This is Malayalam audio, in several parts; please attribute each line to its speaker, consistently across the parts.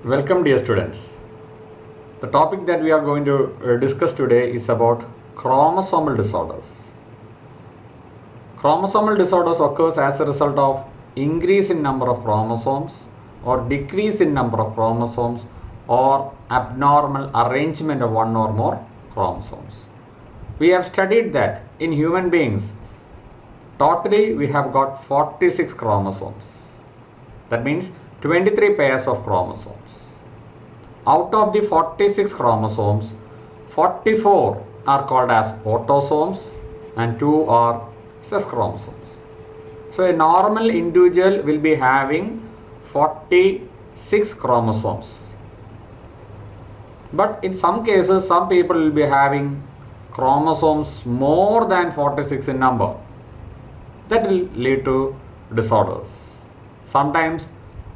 Speaker 1: Welcome, dear students. The topic that we are going to discuss today is about chromosomal disorders. Chromosomal disorders occurs as a result of increase in number of chromosomes or decrease in number of chromosomes or abnormal arrangement of one or more chromosomes. We have studied that in human beings, totally we have got 46 chromosomes. That means 23 pairs of chromosomes. Out of the 46 chromosomes, 44 are called as autosomes and 2 are sex chromosomes. So a normal individual will be having 46 chromosomes. But in some cases, some people will be having chromosomes more than 46 in number. That will lead to disorders. Sometimes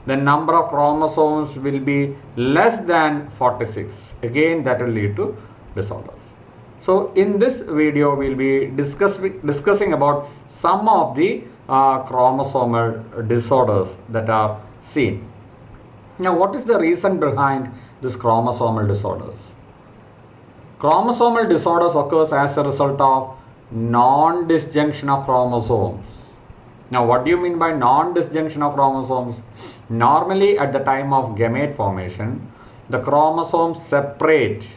Speaker 1: the number of chromosomes will be less than 46. Again, that will lead to disorders. So in this video, we will be discussing about some of the chromosomal disorders that are seen. Now, what is the reason behind these chromosomal disorders? Chromosomal disorders occurs as a result of non-disjunction of chromosomes. Now, what do you mean by non-disjunction of chromosomes? Normally, at the time of gamete formation, the chromosomes separate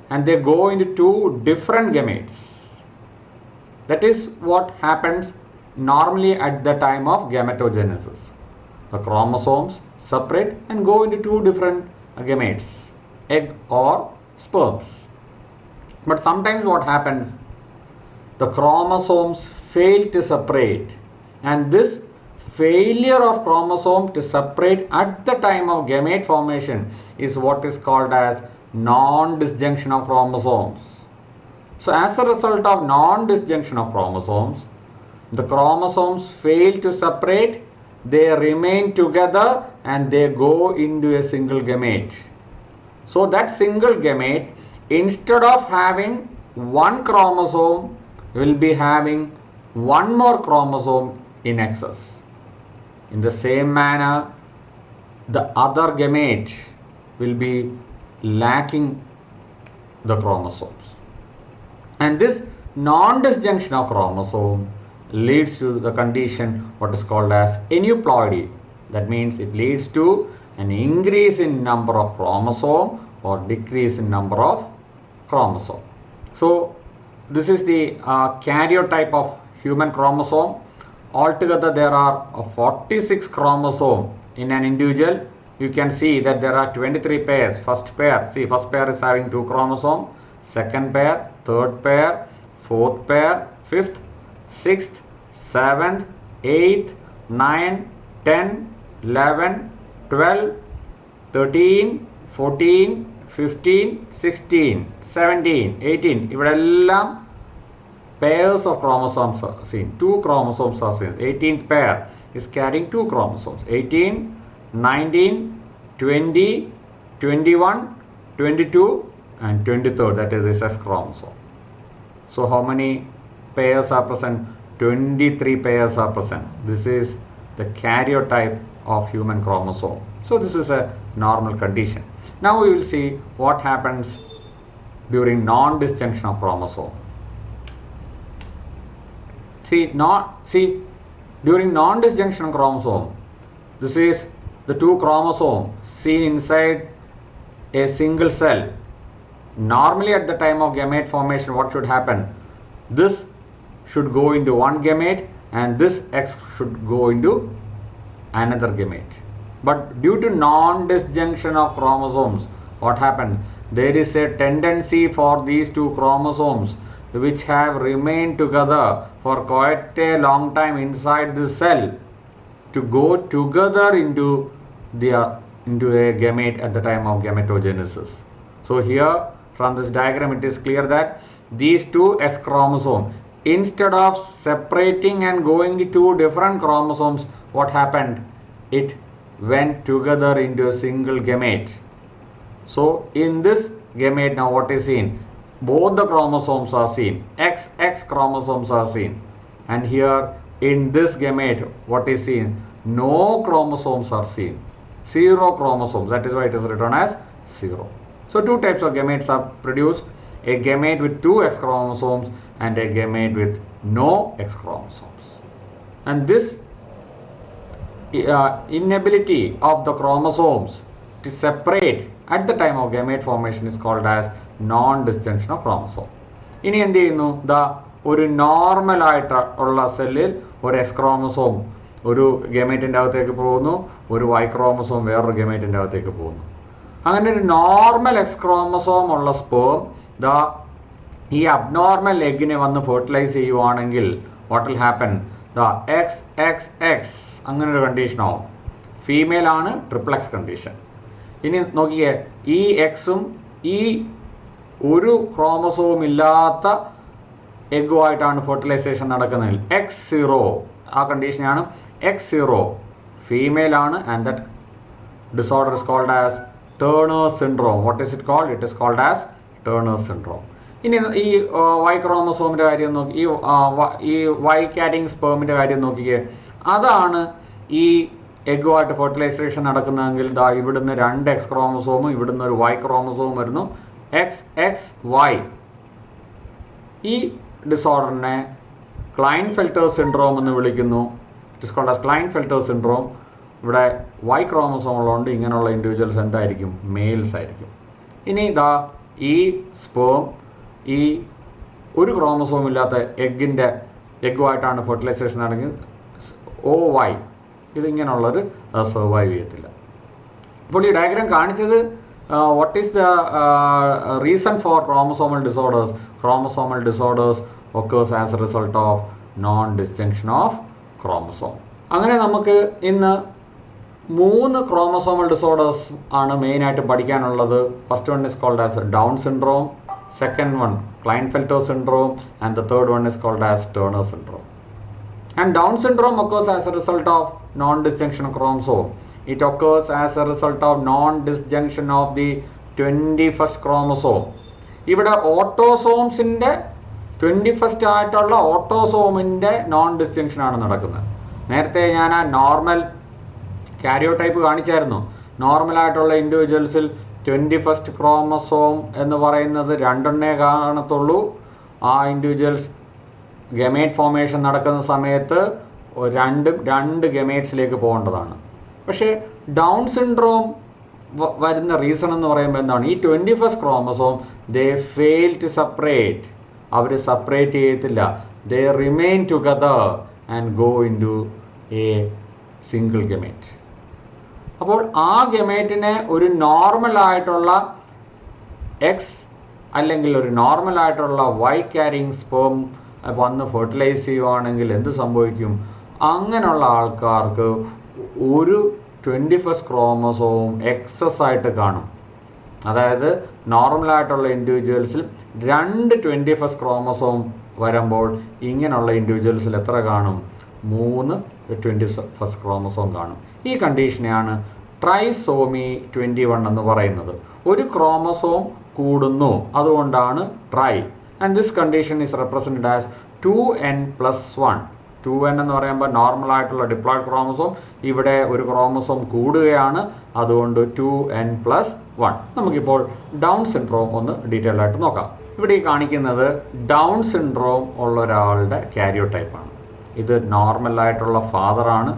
Speaker 1: and they go into two different gametes. That is what happens normally at the time of gametogenesis. The chromosomes separate and go into two different gametes, egg or sperms. But sometimes what happens? The chromosomes fail to separate, and this failure of chromosome to separate at the time of gamete formation is what is called as non-disjunction of chromosomes. So as a result of non-disjunction of chromosomes, the chromosomes fail to separate, they remain together and they go into a single gamete. So that single gamete, instead of having one chromosome, will be having one more chromosome in excess. In the same manner, the other gamete will be lacking the chromosomes. And this non-disjunction of chromosome leads to the condition what is called as aneuploidy. That means it leads to an increase in number of chromosome or decrease in number of chromosome. So this is the karyotype of human chromosome. Altogether there are 46 chromosomes in an individual. You can see that there are 23 pairs. First pair is having 2 chromosomes. Second pair, third pair, fourth pair, fifth, sixth, seventh, eighth, 9, 10, 11, 12, 13, 14, 15, 16, 17, 18. ഇവിടെല്ലാം pairs of chromosomes are seen. 2 chromosomes are seen. 18th pair is carrying 2 chromosomes. 18, 19, 20, 21, 22 and 23rd, that is the sex chromosome. So how many pairs are present? 23 pairs are present. This is the karyotype of human chromosome. So this is a normal condition. Now we will see what happens during non-disjunction of chromosome. During non-disjunction of chromosome, this is the 2 chromosomes seen inside a single cell. Normally at the time of gamete formation, what should happen? This should go into one gamete and this X should go into another gamete. But due to non-disjunction of chromosomes, what happened? There is a tendency for these 2 chromosomes which have remained together for quite a long time inside the cell to go together into a gamete at the time of gametogenesis. So here from this diagram it is clear that these 2 S chromosomes, instead of separating and going to 2 different chromosomes, what happened? It went together into a single gamete. So in this gamete now what is seen? Both the chromosomes are seen. XX chromosomes are seen. And here in this gamete, what is seen? No chromosomes are seen. zero chromosomes. That is why it is written as 0. So two types of gametes are produced, a gamete with 2 X chromosomes and a gamete with no X chromosomes. And this inability of the chromosomes to separate at the time of gamete formation is called as non-disjunction of chromosome. ഇനി എന്ത് ചെയ്യുന്നു? ഒരു നോർമലായിട്ട് ഉള്ള സെല്ലിൽ ഒരു എക്സ് ക്രോമസോം ഒരു ഗമേറ്റിൻ്റെ അകത്തേക്ക് പോകുന്നു, ഒരു വൈ ക്രോമസോം വേറൊരു ഗമേറ്റിൻ്റെ അകത്തേക്ക് പോകുന്നു. അങ്ങനെ ഒരു നോർമൽ എക്സ് ക്രോമസോം ഉള്ള സ്പേം ഈ അബ്നോർമൽ എഗ്ഗിനെ വന്ന് ഫെർട്ടിലൈസ് ചെയ്യുവാണെങ്കിൽ what will happen? X X X അങ്ങനെ ഒരു കണ്ടീഷനാവും. ഫീമെയിൽ ആണ്, ട്രിപ്ലക്സ് കണ്ടീഷൻ. ഇനി നോക്കിയേ, ഈ എക്സും ഈ ഒരു ക്രോമസോം ഇല്ലാത്ത എഗ്ഗുമായിട്ടാണ് ഫെർട്ടിലൈസേഷൻ നടക്കുന്നതിൽ X0 ആ കണ്ടീഷനാണ്. X0 ഫീമെയിൽ ആണ് and that disorder is called as Turner's syndrome. What is it called? It is called as Turner's syndrome. ഇനി ഈ വൈ ക്രോമസോമിൻ്റെ കാര്യം നോക്കി, ഈ വൈ ക്യാരിങ് സ്പേമിൻ്റെ കാര്യം നോക്കിക്കേ. അതാണ് ഈ എഗ്ഗുമായിട്ട് ഫെർട്ടിലൈസേഷൻ നടക്കുന്നതെങ്കിൽ ഇവിടുന്ന് 2 എക്സ് ക്രോമസോമും ഇവിടുന്ന് ഒരു വൈ ക്രോമസോമും വരുന്നു. XXY. ഈ ഡിസോർഡറിനെ ക്ലൈൻഫെൽറ്റർ സിൻഡ്രോം എന്ന് വിളിക്കുന്നു. It is called as Klinefelter syndrome. ഇവിടെ വൈ ക്രോമസോം ഉള്ളതുകൊണ്ട് ഇങ്ങനെയുള്ള ഇൻഡിവിജ്വൽസ് എന്തായിരിക്കും? മെയിൽസ് ആയിരിക്കും. ഇനി ഈ സ്പേം ഈ ഒരു ക്രോമസോം ഇല്ലാത്ത എഗ്ഗുമായിട്ടാണ് ഫെർട്ടിലൈസേഷൻ നടക്കുന്നത്. OY ഇതിങ്ങനെയുള്ളൊരു സർവൈവ് ചെയ്യത്തില്ല. അപ്പോൾ ഈ ഡയഗ്രാം കാണിച്ചത് what is the reason for chromosomal disorders? Chromosomal disorders occurs as a result of non-disjunction of chromosome. അങ്ങനെ നമുക്ക് ഇന്ന് 3 chromosomal disorders ആണ് മെയിനായിട്ട് പഠിക്കാനുള്ളത്. First one is called as Down syndrome, second one Klinefelter syndrome and the third one is called as Turner syndrome. And Down syndrome occurs as a result of non-disjunction of chromosome. It occurs as a result of non-disjunction of the 21st chromosome. ഇവിടെ ഓട്ടോസോംസിൻ്റെ 21st ആയിട്ടുള്ള ഓട്ടോസോമിൻ്റെ നോൺ ഡിസ്ജങ്ഷൻ ആണ് നടക്കുന്നത്. നേരത്തെ ഞാൻ ആ നോർമൽ കാരിയോടൈപ്പ് കാണിച്ചായിരുന്നു. നോർമലായിട്ടുള്ള ഇൻഡിവിജ്വൽസിൽ 21st ക്രോമസോം എന്ന് പറയുന്നത് 2 കാണത്തുള്ളൂ. ആ ഇൻഡിവിജ്വൽസ് ഗമേറ്റ് ഫോർമേഷൻ നടക്കുന്ന സമയത്ത് രണ്ട് ഗമേറ്റ്സിലേക്ക് പോകേണ്ടതാണ്. പക്ഷേ ഡൗൺ സിൻഡ്രോം വരുന്ന റീസൺ എന്ന് പറയുമ്പോൾ എന്താണ്? ഈ 21st chromosome they fail to separate. അവർ സെപ്പറേറ്റ് ചെയ്യത്തില്ല. They remain together and go into a single gamete. അപ്പോൾ ആ ഗമേറ്റിനെ ഒരു നോർമലായിട്ടുള്ള എക്സ് അല്ലെങ്കിൽ ഒരു നോർമലായിട്ടുള്ള വൈ ക്യാരിങ് സ്പേം വന്ന് ഫെർട്ടിലൈസ് ചെയ്യുവാണെങ്കിൽ എന്ത് സംഭവിക്കും? അങ്ങനെയുള്ള ആൾക്കാർക്ക് ഒരു 21st ക്രോമസോം എക്സസ് ആയിട്ട് കാണും. അതായത് നോർമലായിട്ടുള്ള ഇൻഡിവിജ്വൽസിൽ 2 21st ക്രോമസോം വരുമ്പോൾ ഇങ്ങനെയുള്ള ഇൻഡിവിജ്വൽസിൽ എത്ര കാണും? 3 21st ക്രോമസോം കാണും. ഈ കണ്ടീഷനെയാണ് ട്രൈസോമി 21 എന്ന് പറയുന്നത്. ഒരു ക്രോമസോം കൂടുന്നു, അതുകൊണ്ടാണ് try. And this condition is represented as 2n+1. 2n എന്ന് പറയുമ്പോൾ നോർമലായിട്ടുള്ള ഡിപ്ലോയിഡ് ക്രോമസോം, ഇവിടെ ഒരു ക്രോമസോം കൂടുകയാണ്, അതുകൊണ്ട് 2n+1. നമുക്കിപ്പോൾ ഡൗൺ സിൻഡ്രോം ഒന്ന് ഡീറ്റെയിൽ ആയിട്ട് നോക്കാം. ഇവിടെ ഈ കാണിക്കുന്നത് ഡൗൺ സിൻഡ്രോം ഉള്ള ഒരാളുടെ കാരിയോടൈപ്പാണ്. ഇത് നോർമലായിട്ടുള്ള ഫാദറാണ്,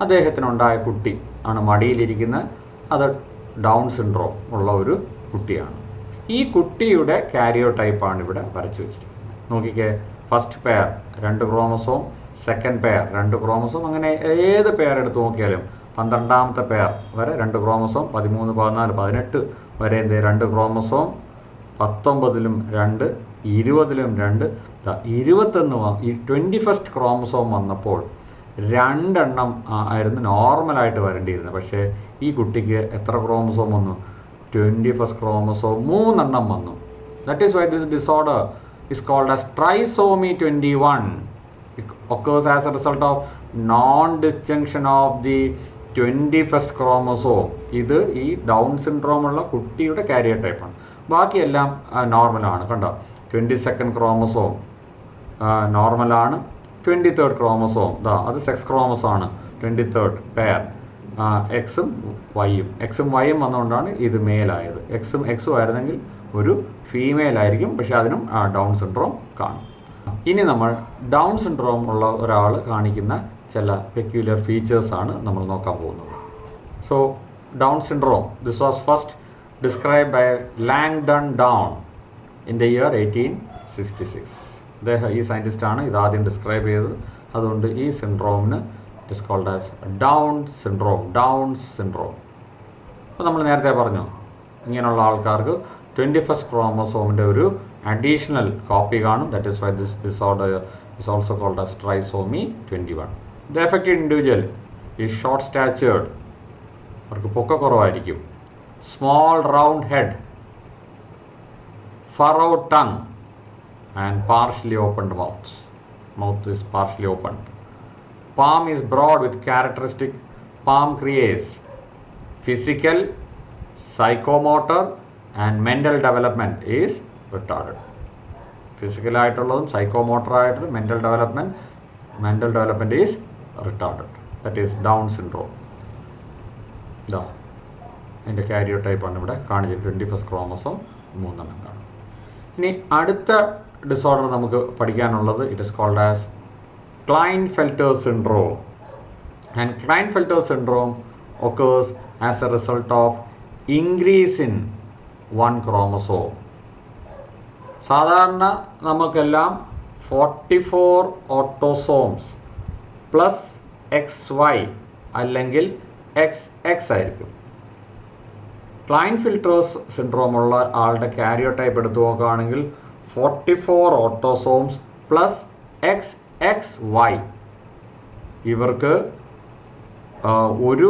Speaker 1: അദ്ദേഹത്തിനുണ്ടായ കുട്ടി ആണ് മടിയിലിരിക്കുന്നത്. അത് ഡൗൺ സിൻഡ്രോം ഉള്ള ഒരു കുട്ടിയാണ്. ഈ കുട്ടിയുടെ കാരിയോടൈപ്പാണ് ഇവിടെ വരച്ചു വെച്ചിരിക്കുന്നത്. നോക്കിക്കേ, first pair 2 chromosome, second pair 2 chromosome, അങ്ങനെ ഏത് പെയർ എടുത്ത് നോക്കിയാലും 12ാമത്തെ പെയർ വരെ 2 ക്രോമസോം, 13, 14, 18 വരെ 2 ക്രോമസോം, 19ലും 2, 20ലും 2, 21 ഈ 21st ക്രോമസോം വന്നപ്പോൾ 2 ആയിരുന്നു നോർമലായിട്ട് വരേണ്ടിയിരുന്നത്. പക്ഷേ ഈ കുട്ടിക്ക് എത്ര ക്രോമസോം വന്നു? 21st chromosome 3 വന്നു. That is why this disorder is called as trisomy 21. It occurs as a result of non-disjunction of the 21st chromosome. ഇത് ഈ ഡൗൺ സിൻഡ്രോം ഉള്ള കുട്ടിയുടെ കാരിയോടൈപ്പാണ്. ബാക്കിയെല്ലാം നോർമലാണ്. കണ്ടോ, 22nd ക്രോമസോം നോർമലാണ്. 23rd ക്രോമസോം അത് സെക്സ് ക്രോമസോം ആണ്. 23rd പെയർ എക്സും വൈയും വന്നുകൊണ്ടാണ് ഇത് മെയിലായത്. എക്സും ആയിരുന്നെങ്കിൽ ഒരു ഫീമെയിൽ ആയിരിക്കും, പക്ഷെ അതിനും ഡൗൺ സിൻഡ്രോം കാണും. ഇനി നമ്മൾ ഡൗൺ സിൻഡ്രോം ഉള്ള ഒരാൾ കാണിക്കുന്ന ചില പെക്യുലർ ഫീച്ചേഴ്സാണ് നമ്മൾ നോക്കാൻ പോകുന്നത്. So Down syndrome, this was first describe by Langdon Down in the year 1866. ഈ സയൻറ്റിസ്റ്റാണ് ഇതാദ്യം ഡിസ്ക്രൈബ് ചെയ്തത്. അതുകൊണ്ട് ഈ സിൻഡ്രോമിന് it is called as Down syndrome. അപ്പോൾ നമ്മൾ നേരത്തെ പറഞ്ഞു, ഇങ്ങനെയുള്ള ആൾക്കാർക്ക് 21st ക്രോമസോമിൻ്റെ ഒരു അഡീഷണൽ കോപ്പി കാണും. That is why this disorder is also called as trisomy 21. The affected individual is short statured, അവർക്ക് പൊക്കക്കുറവായിരിക്കും. Small round head, furrowed tongue and partially opened mouth is partially opened. Palm is broad with characteristic palm crease. Physical, psychomotor and mental development is retarded. Physical ആയിട്ടുള്ളതും psychomotor ആയിട്ടുള്ള mental development is retarded. That is Down syndrome. അതിൻ്റെ കാരിയോ ടൈപ്പാണ് ഇവിടെ കാണിച്ചത്. 21st ക്രോമസോം 3 കാണും. ഇനി അടുത്ത ഡിസോർഡർ നമുക്ക് പഠിക്കാനുള്ളത് it is called as Klinefelter syndrome. And Klinefelter syndrome occurs as a result of increase in one chromosome. സാധാരണ നമുക്കെല്ലാം 44 ഓട്ടോസോംസ് പ്ലസ് XY അല്ലെങ്കിൽ XX ആയിരിക്കും. Klinefelter syndrome ഉള്ള ആളുടെ കാരിയോ ടൈപ്പ് എടുത്തു നോക്കുകയാണെങ്കിൽ 44 ഓട്ടോസോംസ് പ്ലസ് XY. ഇവർക്ക് ഒരു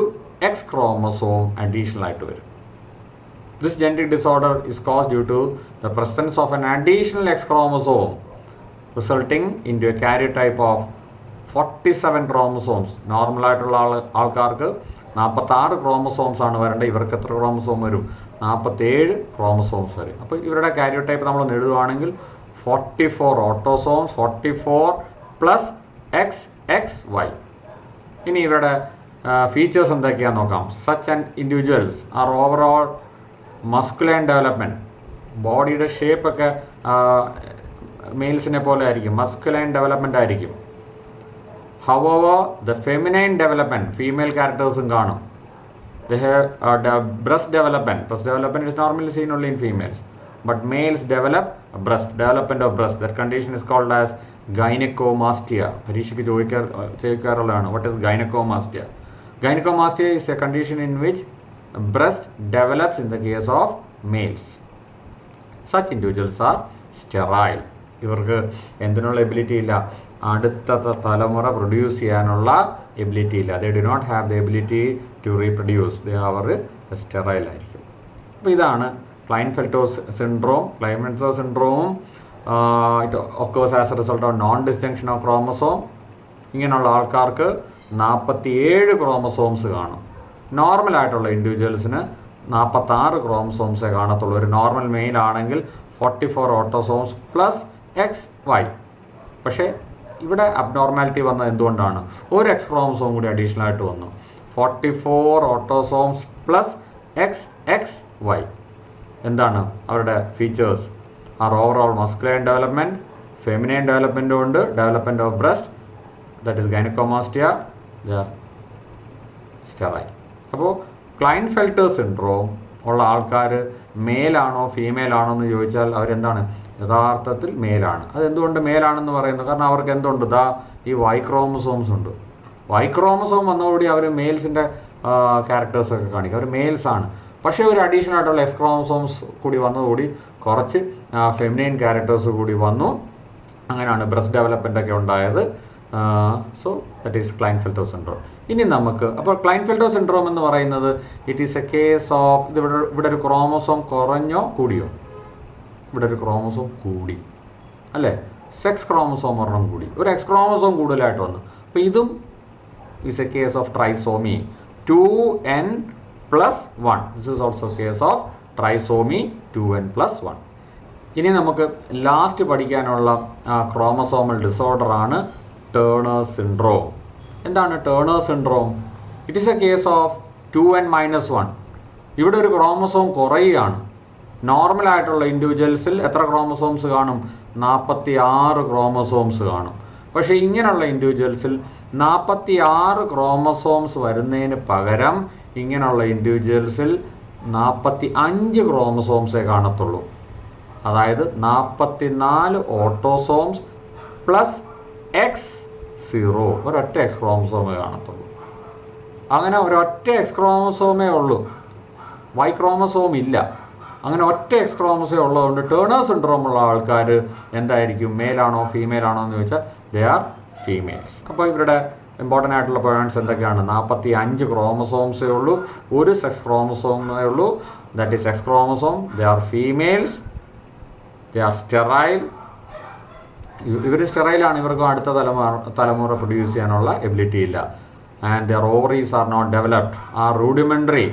Speaker 1: X ക്രോമസോം അഡീഷണൽ ആയിട്ട് വരും. This genetic disorder is caused due to the presence of an additional X chromosome resulting into a karyotype of 47 chromosomes. Normal ആയിട്ടുള്ള ആൾക്കാർക്ക് 46 ക്രോമസോംസ് ആണ് വരേണ്ടത്. ഇവർക്ക് എത്ര ക്രോമസോം വരും? 47 ക്രോമസോംസ് വരും. അപ്പോൾ ഇവരുടെ കാരിയോടൈപ്പ് നമ്മൾ എഴുതുവാണെങ്കിൽ 44 ഓട്ടോസോംസ്, 44 പ്ലസ് XXY. ഇനി ഇവരുടെ ഫീച്ചേഴ്സ് എന്തൊക്കെയാണെന്ന് നോക്കാം. Such and individuals are overall masculine development, ബോഡിയുടെ ഷേപ്പൊക്കെ മെയിൽസിനെ പോലെ ആയിരിക്കും, മസ്കുലൈൻ ഡെവലപ്മെൻ്റ് ആയിരിക്കും. However, the feminine development, female characters കാണും. They have breast development is normally seen only in females, but males develop development of breast. That condition is called as gynecomastia. പരീക്ഷയ്ക്ക് ചോദിക്കാറുള്ളതാണ്, what is gynecomastia? Gynecomastia is a condition in which breast develops in the case of males. Such individuals are sterile. ഇവർക്ക് എന്തിനുള്ള എബിലിറ്റി ഇല്ല? അടുത്ത തലമുറ പ്രൊഡ്യൂസ് ചെയ്യാനുള്ള എബിലിറ്റി ഇല്ല. They do not have the ability to reproduce. അവർ സ്റ്റെറൈൽ ആയിരിക്കും. അപ്പോൾ ഇതാണ് Klinefelter syndrome. Klinefelter syndrome it occurs as a result of non-disjunction of chromosome. ഇങ്ങനെയുള്ള ആൾക്കാർക്ക് 47 ക്രോമസോംസ് കാണും. നോർമൽ ആയിട്ടുള്ള ഇൻഡിവിജ്വൽസിന് 46 ക്രോമസോംസേ കാണത്തുള്ളൂ. ഒരു നോർമൽ മെയിൽ ആണെങ്കിൽ 44 ഓട്ടോസോംസ് പ്ലസ് XY. പക്ഷേ ഇവിടെ അബ്നോർമാലിറ്റി വന്നത് എന്തുകൊണ്ടാണ്? ഒരു X ക്രോമസോം കൂടി അഡീഷണൽ ആയിട്ട് വന്നു. 44 ഓട്ടോസോംസ് പ്ലസ് XXY. എന്താണ് അവരുടെ features? Are overall masculine development, feminine ഡെവലപ്മെൻറ്റും ഉണ്ട്, development of breast, that is gynaecomastia, sterile. അപ്പോൾ Klinefelter syndrome ഉള്ള ആൾക്കാർ മെയിലാണോ ഫീമെയിലാണോ എന്ന് ചോദിച്ചാൽ അവരെന്താണ്? യഥാർത്ഥത്തിൽ മെയിലാണ്. അതെന്തുകൊണ്ട് മെയിലാണെന്ന് പറയുന്നത്? കാരണം അവർക്ക് എന്തുണ്ട്? ഈ Y ക്രോമസോംസ് ഉണ്ട്. Y ക്രോമസോം വന്നതോടുകൂടി അവർ മെയിൽസിൻ്റെ ക്യാരക്ടേഴ്സൊക്കെ കാണിക്കും, അവർ മെയിൽസാണ്. പക്ഷേ ഒരു അഡീഷണൽ ആയിട്ടുള്ള X ക്രോമസോംസ് കൂടി വന്നതുകൂടി കുറച്ച് ഫെമിനൈൻ ക്യാരക്ടേഴ്സ് കൂടി വന്നു. അങ്ങനെയാണ് ബ്രസ്റ്റ് ഡെവലപ്മെൻ്റ് ഒക്കെ ഉണ്ടായത്. So that is Klinefelter syndrome. ഇനി നമുക്ക് അപ്പോൾ Klinefelter syndrome എന്ന് പറയുന്നത് it is A case of ഇവിടെ ഒരു ക്രോമസോം കുറഞ്ഞോ കൂടിയോ? ഇവിടെ ഒരു ക്രോമസോം കൂടി അല്ലേ? സെക്സ് ക്രോമസോം ഒരെണ്ണം കൂടി, ഒരു X ക്രോമസോം കൂടുതലായിട്ട് വന്നു. അപ്പോൾ ഇതും is A case of trisomy 2n+1. This is also case of trisomy 2n+1. ഇനി നമുക്ക് ലാസ്റ്റ് പഠിക്കാനുള്ള ക്രോമസോമൽ ഡിസോർഡറാണ് ടേണർ സിൻഡ്രോം. എന്താണ് turner syndrome? It is A case of 2n-1. ഇവിടെ ഒരു ക്രോമസോം കുറയുകയാണ്. നോർമലായിട്ടുള്ള ഇൻഡിവിജ്വൽസിൽ എത്ര ക്രോമസോംസ് കാണും? 46 ക്രോമസോംസ് കാണും. പക്ഷേ ഇങ്ങനെയുള്ള ഇൻഡിവിജ്വൽസിൽ 46 ക്രോമസോംസ് വരുന്നതിന് പകരം ഇങ്ങനെയുള്ള ഇൻഡിവിജ്വൽസിൽ 45 ക്രോമസോംസേ കാണത്തുള്ളൂ. അതായത് 44 ഓട്ടോസോംസ് പ്ലസ് X0, ഒരൊറ്റ എക്സ് ക്രോമസോമേ കാണത്തുള്ളൂ. അങ്ങനെ ഒരൊറ്റ എക്സ് ക്രോമസോമേ ഉള്ളൂ, വൈ ക്രോമസോം ഇല്ല. അങ്ങനെ ഒറ്റ എക്സ് ക്രോമസോം ഉള്ളതുകൊണ്ട് ടേണർ സിൻഡ്രോം ഉള്ള ആൾക്കാർ എന്തായിരിക്കും? മെയിലാണോ ഫീമെയിലാണോ എന്ന് ചോദിച്ചാൽ ദേ ആർ ഫീമെയിൽസ്. അപ്പോൾ ഇവരുടെ ഇമ്പോർട്ടൻ്റ് ആയിട്ടുള്ള പോയിൻറ്റ്സ് എന്തൊക്കെയാണ്? 45 ക്രോമസോംസേ ഉള്ളൂ, ഒരു സെക്സ് ക്രോമസോമേ ഉള്ളൂ, that is X chromosome. They are females, they are sterile. ഇവർ സ്റ്റെറൈലാണ്, ഇവർക്ക് അടുത്ത തലമുറ പ്രൊഡ്യൂസ് ചെയ്യാനുള്ള എബിലിറ്റി ഇല്ല. And their ovaries are not developed, are rudimentary.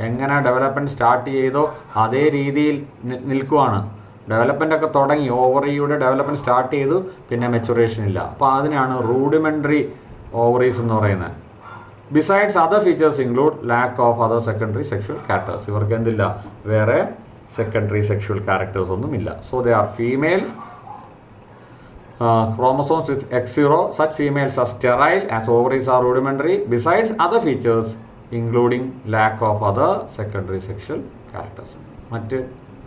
Speaker 1: എങ്ങനെ ഡെവലപ്മെൻറ്റ് സ്റ്റാർട്ട് ചെയ്തോ അതേ രീതിയിൽ നിൽക്കുവാണ്. ഡെവലപ്മെൻ്റ് തുടങ്ങി, ഓവറിയുടെ ഡെവലപ്മെൻറ്റ് സ്റ്റാർട്ട് ചെയ്തു, പിന്നെ മെച്ചുറേഷൻ ഇല്ല. അപ്പോൾ അതിനാണ് റൂഡിമെൻ്ററി ഓവറീസ് എന്ന് പറയുന്നത്. Besides other features include lack of other secondary sexual characters. ഇവർക്ക് എന്തില്ല? വേറെ സെക്കൻഡറി സെക്ഷൽ ക്യാരക്ടേഴ്സ് ഒന്നുമില്ല. So they are females. Chromosomes with X0, such females are sterile as ovaries are rudimentary, besides other features including lack of other secondary sexual characters. മറ്റ്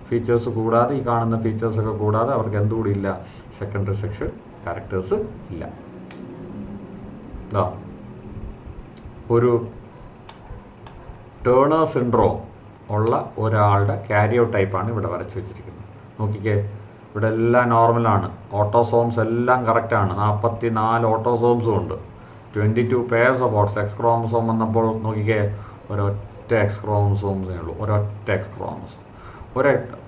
Speaker 1: ഫീച്ചേഴ്സ് കൂടാതെ, ഈ കാണുന്ന ഫീച്ചേഴ്സൊക്കെ കൂടാതെ അവർക്ക് എന്തുകൂടി ഇല്ല? സെക്കൻഡറി സെക്ഷൽ ക്യാരക്ടേഴ്സ് ഇല്ല. ഒരു ടേണർ സിൻഡ്രോം ഉള്ള ഒരാളുടെ കാരിയോടൈപ്പാണ് ഇവിടെ വരച്ച് വെച്ചിരിക്കുന്നത്. നോക്കിക്കേ, ഇവിടെ എല്ലാം നോർമലാണ്, ഓട്ടോസോംസ് എല്ലാം കറക്റ്റാണ്. 44 ഓട്ടോസോംസും ഉണ്ട്, 22 പെയർസ് ഓഫ് എക്സ് ക്രോമസോം വന്നപ്പോൾ നോക്കിക്കേ, ഒരൊറ്റ എക്സ് ക്രോമസോംസേ ഉള്ളൂ, ഒരൊറ്റ എക്സ് ക്രോമസോം.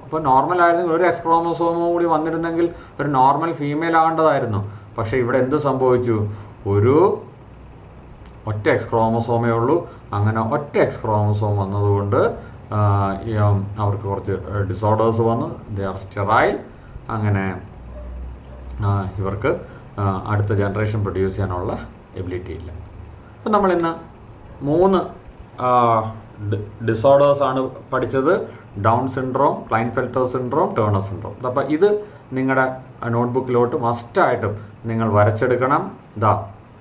Speaker 1: അപ്പോൾ നോർമലായിരുന്നെങ്കിൽ ഒരു എക്സ് ക്രോമസോമും കൂടി വന്നിരുന്നെങ്കിൽ ഒരു നോർമൽ ഫീമെയിൽ ആകേണ്ടതായിരുന്നു. പക്ഷേ ഇവിടെ എന്ത് സംഭവിച്ചു? ഒരു ഒറ്റ എക്സ് ക്രോമസോമേ ഉള്ളൂ. അങ്ങനെ ഒറ്റ എക്സ് ക്രോമസോം വന്നതുകൊണ്ട് അവർക്ക് കുറച്ച് ഡിസോർഡേഴ്സ് വന്നു. ദേ ആർ സ്റ്റെറൈൽ. അങ്ങനെ ഇവർക്ക് അടുത്ത ജനറേഷൻ പ്രൊഡ്യൂസ് ചെയ്യാനുള്ള എബിലിറ്റി ഇല്ല. അപ്പം നമ്മളിന്ന് 3 ഡിസോർഡേഴ്സാണ് പഠിച്ചത്: Down syndrome, Klinefelter syndrome, Turner syndrome. അപ്പോൾ ഇത് നിങ്ങളുടെ നോട്ട്ബുക്കിലോട്ട് മസ്റ്റായിട്ടും നിങ്ങൾ വരച്ചെടുക്കണം.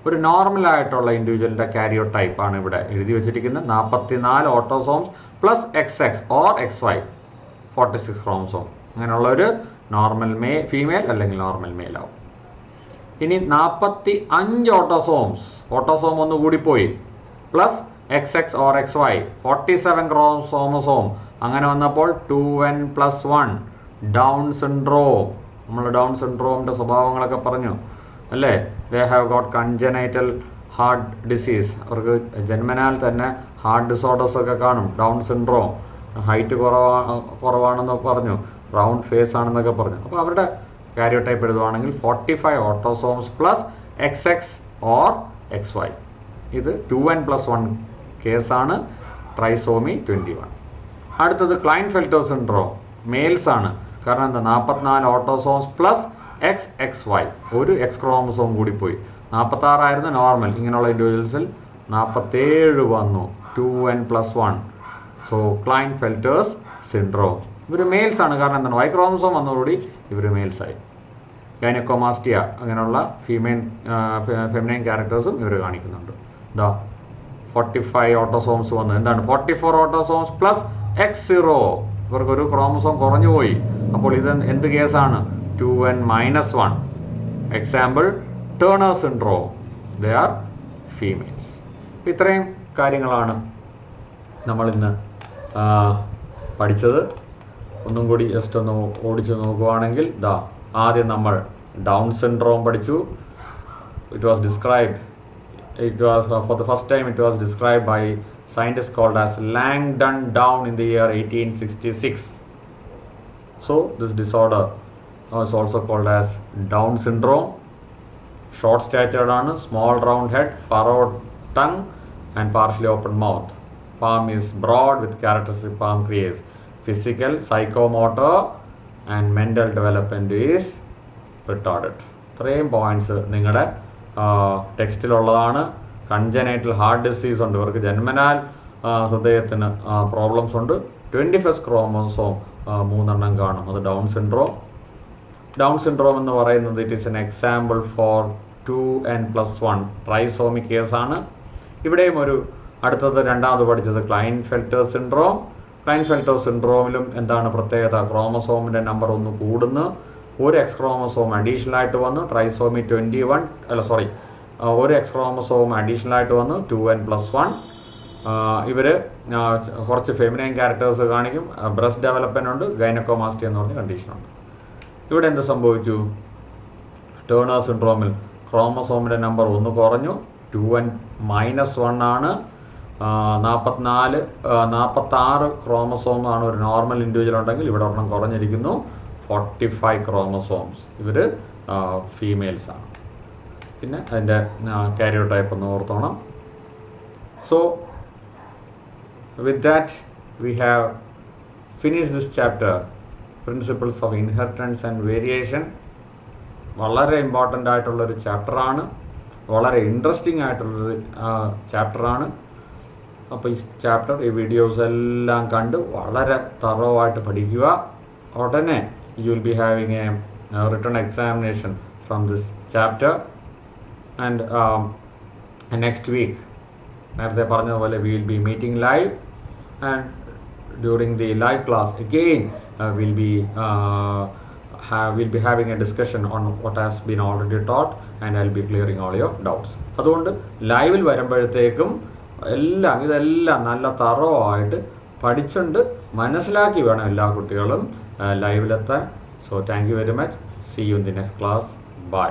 Speaker 1: ഒരു നോർമലായിട്ടുള്ള ഇൻഡിവിജ്വലിൻ്റെ കാരിയോടൈപ്പാണ് ഇവിടെ എഴുതി വെച്ചിരിക്കുന്നത്. 44 autosomes plus XX or XY 46 chromosome. അങ്ങനെയുള്ളൊരു നോർമൽ ഫീമെയിൽ അല്ലെങ്കിൽ നോർമൽ മെയിൽ ആവും. ഇനി 45 ഓട്ടോസോം ഒന്ന് കൂടിപ്പോയി, plus XX or XY 47 chromosome. അങ്ങനെ വന്നപ്പോൾ 2n+1 ഡൗൺ സിൻഡ്രോം. നമ്മൾ ഡൗൺ സിൻഡ്രോമിൻ്റെ സ്വഭാവങ്ങളൊക്കെ പറഞ്ഞു അല്ലേ? They have got congenital heart disease. അവർക്ക് ജന്മനാൽ തന്നെ ഹാർട്ട് ഡിസോർഡേഴ്സ് ഒക്കെ കാണും. ഡൗൺ സിൻഡ്രോം, ഹൈറ്റ് കുറവാണെന്ന് പറഞ്ഞു, റൗണ്ട് ഫേസ് ആണെന്നൊക്കെ പറഞ്ഞു. അപ്പോൾ അവരുടെ കാരിയോടൈപ്പ് എഴുതുവാണെങ്കിൽ 45 autosomes plus XX or XY. ഇത് 2n+1 കേസാണ്, ട്രൈസോമി 21. അടുത്തത് ക്ലൈൻഫെൽറ്റർ സിൻഡ്രോം, മെയിൽസ് ആണ്. കാരണം എന്താ? 44 ഓട്ടോസോംസ് പ്ലസ് XXY, ഒരു എക്സ് ക്രോമസോം കൂടിപ്പോയി. 46 ആയിരുന്നു നോർമൽ. ഇങ്ങനെയുള്ള ഇൻഡിവിജ്വൽസിൽ 47 വന്നു, 2n+1. So Klinefelter's syndrome. ഇവർ മെയിൽസ് ആണ്. കാരണം എന്താണ്? വൈ ക്രോമസോം വന്നതോടുകൂടി ഇവർ മെയിൽസായി. ഗൈനക്കോമാസ്റ്റിയ അങ്ങനെയുള്ള ഫെമിനൈൻ ക്യാരക്ടേഴ്സും ഇവർ കാണിക്കുന്നുണ്ട്. 45 ഓട്ടോസോംസ് വന്നു. എന്താണ്? 44 ഓട്ടോസോംസ് പ്ലസ് X0. ഇവർക്കൊരു ക്രോമസോം കുറഞ്ഞു പോയി. അപ്പോൾ ഇത് എന്ത് കേസാണ്? 2n-1. Example turner syndrome. They are females. ഇത്രയും കാര്യങ്ങളാണ് നമ്മളിന്ന് പഠിച്ചത്. ഒന്നും കൂടി ജസ്റ്റ് ഒന്ന് ഓടിച്ച് നോക്കുകയാണെങ്കിൽ ആദ്യം നമ്മൾ ഡൗൺ സിൻഡ്രോം പഠിച്ചു. It was described, for the first time it was described by scientists called as Langdon Down in the year 1866. So this disorder is also called as Down syndrome. Short statured ആണ്, small round head, furrowed tongue and partially open mouth. Palm is broad with characteristic palm crease. Physical, psychomotor and mental development is retarded. ഇത്രയും പോയിന്റ്സ് നിങ്ങളുടെ ടെക്സ്റ്റിലുള്ളതാണ്. കൺജനൈറ്റൽ ഹാർട്ട് ഡിസീസ് ഉണ്ട്, ഇവർക്ക് ജന്മനാൽ ഹൃദയത്തിന് പ്രോബ്ലംസ് ഉണ്ട്. 21st ക്രോമോസോം 3 കാണും, അത് ഡൗൺ സിൻഡ്രോം. ഡൗൺ സിൻഡ്രോം എന്ന് പറയുന്നത് it is an example for 2n+1 trisomy കേസാണ്. ഇവിടെയും ഒരു അടുത്തത് രണ്ടാമത് പഠിച്ചത് ക്ലൈൻഫെൽറ്റർ സിൻഡ്രോം. ക്ലൈൻഫെൽറ്റർ സിൻഡ്രോമിലും എന്താണ് പ്രത്യേകത? ക്രോമസോമിൻ്റെ നമ്പർ ഒന്ന് കൂടുന്നു, ഒരു എക്സ് ക്രോമസോം അഡീഷണൽ ആയിട്ട് വന്നു, ട്രൈസോമി 21 ഒരു എക്സ് ക്രോമസോം അഡീഷണൽ ആയിട്ട് വന്നു, 2n+1. ഇവർ കുറച്ച് ഫെമിനൈൻ ക്യാരക്ടേഴ്സ് കാണിക്കും, ബ്രസ്റ്റ് ഡെവലപ്മെൻ്റ് ഉണ്ട്, ഗൈനക്കോമാസ്റ്റി എന്ന് പറഞ്ഞ കണ്ടീഷനുണ്ട്. ഇവിടെ എന്ത് സംഭവിച്ചു? ടേണർ സിൻഡ്രോമിൽ ക്രോമസോമിൻ്റെ നമ്പർ 1 കുറഞ്ഞു, 2n-1 ആണ്. 46 ക്രോമസോമാണ് ഒരു നോർമൽ ഇൻഡിവിജ്വൽ ഉണ്ടെങ്കിൽ, ഇവിടെ ഒരെണ്ണം കുറഞ്ഞിരിക്കുന്നു, 45 ക്രോമസോംസ്. ഇവർ ഫീമെയിൽസാണ്. പിന്നെ അതിൻ്റെ കാരിയോ ടൈപ്പ് ഒന്ന് ഓർത്തോണം. So with that we have finish this chapter, principles of inheritance and variation. വളരെ ഇമ്പോർട്ടൻ്റ് ആയിട്ടുള്ളൊരു ചാപ്റ്ററാണ്, വളരെ ഇൻട്രസ്റ്റിംഗ് ആയിട്ടുള്ളൊരു ചാപ്റ്ററാണ്. അപ്പോൾ ഈ ചാപ്റ്റർ, ഈ വീഡിയോസ് എല്ലാം കണ്ട് വളരെ തറവായിട്ട് പഠിക്കുക. ഉടനെ you will be having a written examination from this chapter. And next week നേരത്തെ പറഞ്ഞതുപോലെ we will be meeting live, and during the live class again we'll be having a discussion on what has been already taught, and I'll be clearing all your doubts. അതുകൊണ്ട് ലൈവിൽ വരുമ്പോഴത്തേക്കും ഇതെല്ലാം നല്ല തറവായിട്ട് പഠിച്ചുകൊണ്ട് മനസ്സിലാക്കി വേണം എല്ലാ കുട്ടികളും ലൈവിലെത്താൻ. So thank you very much. See you in the next class. By.